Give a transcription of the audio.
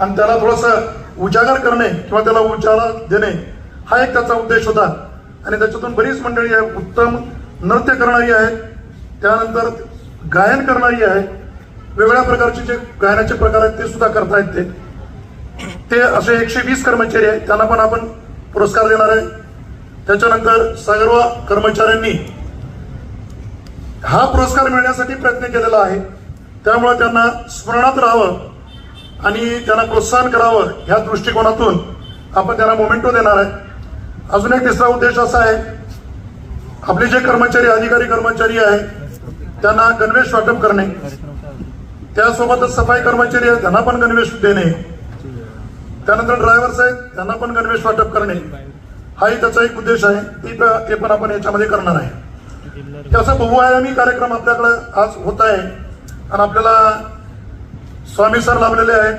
आणि त्याला थोडंसं उजागर करणे किंवा त्याला उजाळा देणे हा एक त्याचा उद्देश होता. आणि त्याच्यातून बरीच मंडळी आहे, उत्तम नृत्य करणारी आहे, त्यानंतर गायन करणारी आहे, वेगळ्या प्रकारचे जे गायनाचे प्रकार आहेत ते सुद्धा करतायत. ते असे 120 कर्मचारी आहेत, त्यांना पण आपण पुरस्कार देणार आहे. त्याच्यानंतर सर्व कर्मचाऱ्यांनी हा पुरस्कार मिळण्यासाठी प्रयत्न केलेला आहे, त्यामुळे त्यांना स्मरणात राहावं आणि त्यांना प्रोत्साहन करावं ह्या दृष्टिकोनातून आपण त्यांना मोमेंटो देणार आहे. अजून एक तिसरा उद्देश असा आहे, आपले जे कर्मचारी अधिकारी कर्मचारी आहेत त्यांना गणवेश वाटप करणे, त्यासोबतच सफाई कर्मचारी आहेत त्यांना पण गणवेश देणे, त्यानंतर ड्रायव्हर्स आहेत त्यांना पण गणवेश वाटप करणे हाही त्याचा एक उद्देश आहे. ते पण आपण याच्यामध्ये करणार आहे. त्याचा बहुआयामी कार्यक्रम आपल्याकडे आज होत आहे आणि आपल्याला स्वामी सर लाभलेले आहेत.